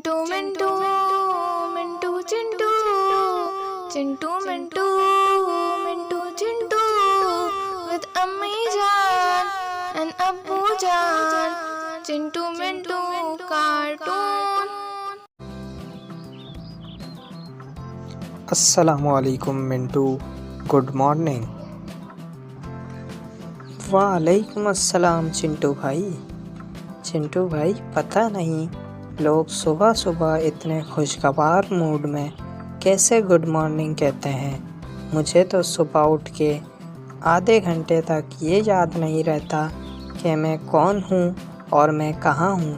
Chintu Mintu Mintu Chintu Chintu Mintu Mintu Chintu with अम्मी जान and अब्बू जान चिंटू मिंटू कार्टून। अस्सलामुअलैकुम मिंटू, गुड मॉर्निंग। वालेकुम अस्सलाम चिंटू भाई। चिंटू भाई, पता नहीं लोग सुबह सुबह इतने खुशगवार मूड में कैसे गुड मॉर्निंग कहते हैं। मुझे तो सुबह उठ के आधे घंटे तक ये याद नहीं रहता कि मैं कौन हूँ और मैं कहाँ हूँ।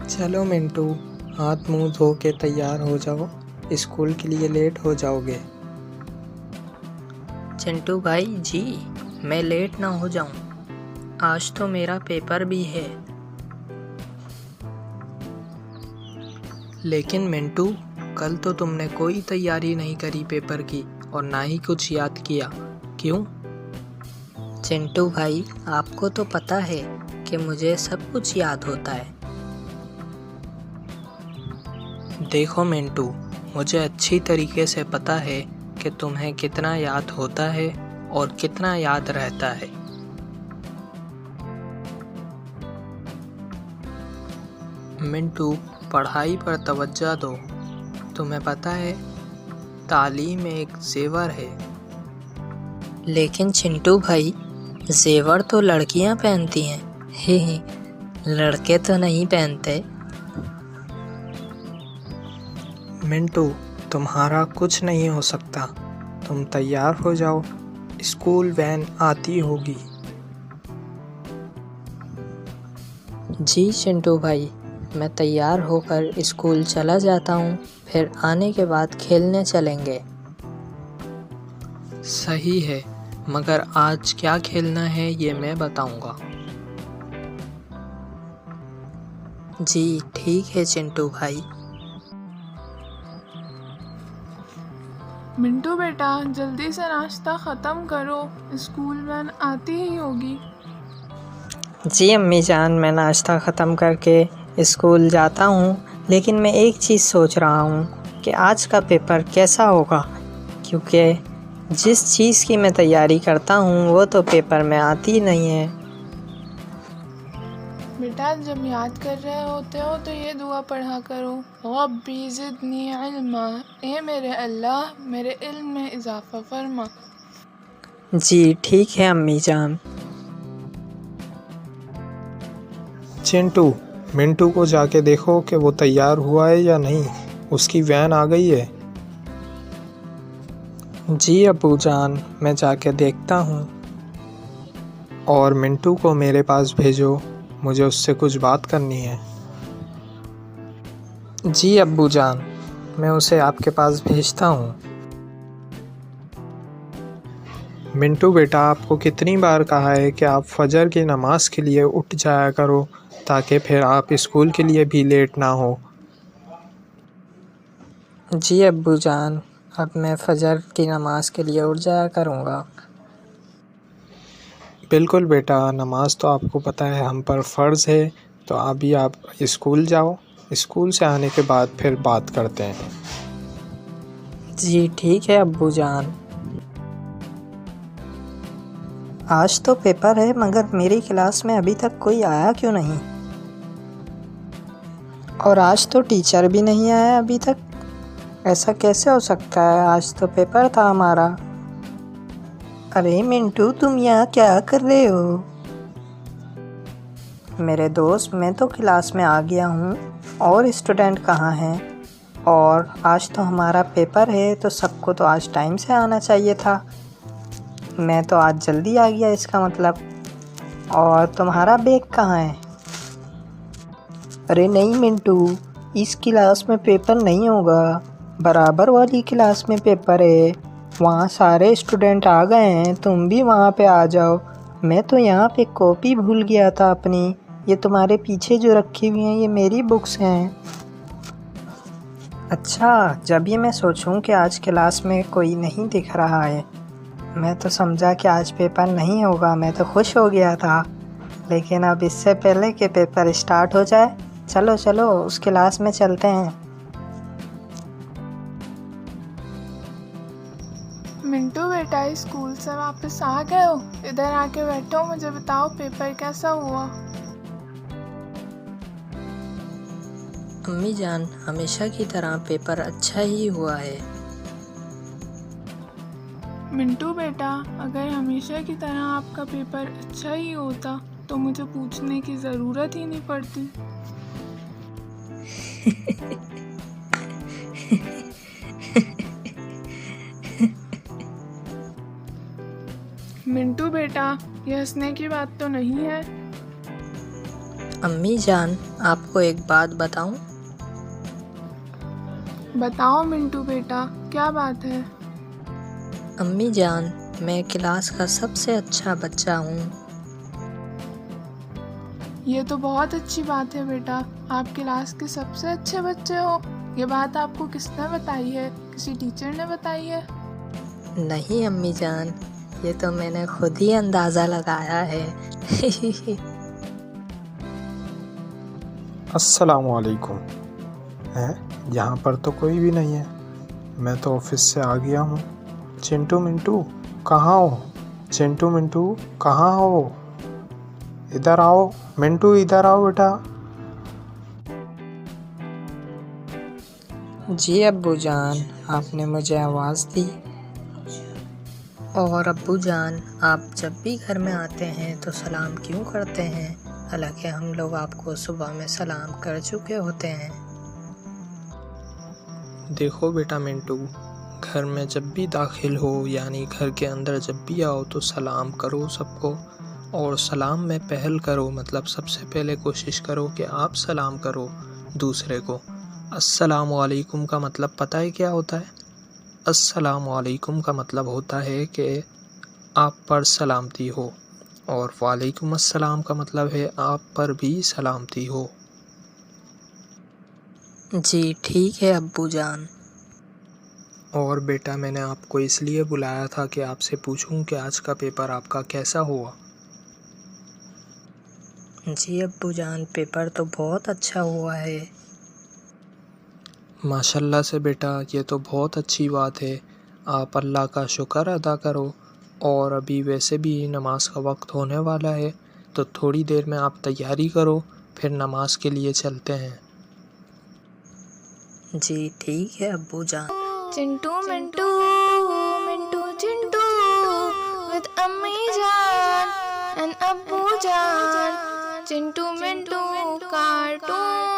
चलो मिंटू, हाथ मुंह धो के तैयार हो जाओ, स्कूल के लिए लेट हो जाओगे। चिंटू भाई जी, मैं लेट ना हो जाऊं, आज तो मेरा पेपर भी है। लेकिन मिंटू, कल तो तुमने कोई तैयारी नहीं करी पेपर की और ना ही कुछ याद किया, क्यों? चिंटू भाई, आपको तो पता है कि मुझे सब कुछ याद होता है। देखो मिंटू, मुझे अच्छी तरीके से पता है कि तुम्हें कितना याद होता है और कितना याद रहता है। मिंटू, पढ़ाई पर तवज्जो दो। तुम्हें पता है, तालीम एक ज़ेवर है। लेकिन चिंटू भाई, जेवर तो लड़कियां पहनती हैं, ही लड़के तो नहीं पहनते। मिंटू, तुम्हारा कुछ नहीं हो सकता। तुम तैयार हो जाओ, स्कूल वैन आती होगी। जी चिंटू भाई, मैं तैयार होकर स्कूल चला जाता हूँ, फिर आने के बाद खेलने चलेंगे। सही है, मगर आज क्या खेलना है ये मैं बताऊंगा। जी ठीक है चिंटू भाई। मिंटू बेटा, जल्दी से नाश्ता ख़त्म करो, स्कूल वैन आती ही होगी। जी अम्मी जान, मैं नाश्ता ख़त्म करके स्कूल जाता हूँ, लेकिन मैं एक चीज़ सोच रहा हूँ कि आज का पेपर कैसा होगा, क्योंकि जिस चीज़ की मैं तैयारी करता हूँ वो तो पेपर में आती नहीं है। बेटा, जब याद कर रहे होते हो तो ये दुआ पढ़ा करो, रब्बी ज़िदनी इल्मा, ए मेरे अल्लाह मेरे इल्म में इजाफ़ा फरमा। जी ठीक है अम्मी जान। चिंटू, मिंटू को जाके देखो कि वो तैयार हुआ है या नहीं, उसकी वैन आ गई है। जी अब्बू जान, मैं जाके देखता हूँ। और मिंटू को मेरे पास भेजो, मुझे उससे कुछ बात करनी है। जी अब्बू जान, मैं उसे आपके पास भेजता हूँ। मिंटू बेटा, आपको कितनी बार कहा है कि आप फजर की नमाज के लिए उठ जाया करो, ताकि फिर आप स्कूल के लिए भी लेट ना हो। जी अब्बू जान, अब मैं फजर की नमाज के लिए उठ जाया करूँगा। बिल्कुल बेटा, नमाज तो आपको पता है हम पर फ़र्ज़ है, तो अभी आप स्कूल जाओ, स्कूल से आने के बाद फिर बात करते हैं। जी ठीक है अब्बू जान। आज तो पेपर है, मगर मेरी क्लास में अभी तक कोई आया क्यों नहीं? और आज तो टीचर भी नहीं आया अभी तक। ऐसा कैसे हो सकता है? आज तो पेपर था हमारा। अरे मिंटू, तुम यहाँ क्या कर रहे हो? मेरे दोस्त, मैं तो क्लास में आ गया हूँ, और स्टूडेंट कहाँ हैं? और आज तो हमारा पेपर है, तो सबको तो आज टाइम से आना चाहिए था। मैं तो आज जल्दी आ गया इसका मतलब। और तुम्हारा बैग कहाँ है? अरे नहीं मिंटू, इस क्लास में पेपर नहीं होगा, बराबर वाली क्लास में पेपर है। वहाँ सारे स्टूडेंट आ गए हैं, तुम भी वहाँ पे आ जाओ। मैं तो यहाँ पे कॉपी भूल गया था अपनी। ये तुम्हारे पीछे जो रखी हुई हैं, ये मेरी बुक्स हैं। अच्छा, जब ये मैं सोचूं कि आज क्लास में कोई नहीं दिख रहा है, मैं तो समझा कि आज पेपर नहीं होगा। मैं तो खुश हो गया था, लेकिन अब इससे पहले कि पेपर स्टार्ट हो जाए, चलो चलो उस क्लास में चलते हैं। मिंटू बेटा, स्कूल से वापस आ गए हो? इधर आके बैठो, मुझे बताओ पेपर कैसा हुआ। अम्मी जान, हमेशा की तरह पेपर अच्छा ही हुआ है। मिंटू बेटा, अगर हमेशा की तरह आपका पेपर अच्छा ही होता तो मुझे पूछने की ज़रूरत ही नहीं पड़ती। मिंटू बेटा, ये हंसने की बात तो नहीं है। अम्मी जान, आपको एक बात बताऊं? बताओ मिंटू बेटा, क्या बात है? अम्मी जान, मैं क्लास का सबसे अच्छा बच्चा हूँ। ये तो बहुत अच्छी बात है बेटा, आप क्लास के सबसे अच्छे बच्चे हो। ये बात आपको किसने बताई है? किसी टीचर ने बताई है? नहीं अम्मी जान, ये तो मैंने खुद ही अंदाज़ा लगाया है। अस्सलामुअलैकुम। हैं, यहाँ पर तो कोई भी नहीं है। मैं तो ऑफिस से आ गया हूँ। चिंटू मिंटू कहाँ हो? चिंटू मिंटू कहाँ हो? इधर आओ। मिंटू इधर आओ बेटा। जी अब्बू जान, आपने मुझे आवाज़ दी। और अब्बू जान, आप जब भी घर में आते हैं तो सलाम क्यों करते हैं? हालांकि हम लोग आपको सुबह में सलाम कर चुके होते हैं। देखो बेटा मिंटू, घर में जब भी दाखिल हो यानी घर के अंदर जब भी आओ तो सलाम करो सबको। और सलाम में पहल करो, मतलब सबसे पहले कोशिश करो कि आप सलाम करो दूसरे को। अस्सलामु अलैकुम का मतलब पता है क्या होता है? अस्सलामु अलैकुम का मतलब होता है कि आप पर सलामती हो, और वालेकुम अस्सलाम का मतलब है आप पर भी सलामती हो। जी ठीक है अब्बू जान। और बेटा, मैंने आपको इसलिए बुलाया था कि आपसे पूछूं कि आज का पेपर आपका कैसा हुआ। जी अब्बू जान, पेपर तो बहुत अच्छा हुआ है। माशाल्लाह से बेटा, ये तो बहुत अच्छी बात है। आप अल्लाह का शुक्र अदा करो। और अभी वैसे भी नमाज का वक्त होने वाला है, तो थोड़ी देर में आप तैयारी करो, फिर नमाज के लिए चलते हैं। जी ठीक है अब्बू जान। चिंटू मिंटू, मिंटू चिंटू, with अम्मी जान and अब्बू जान। चिंटू मिंटू कार्टून।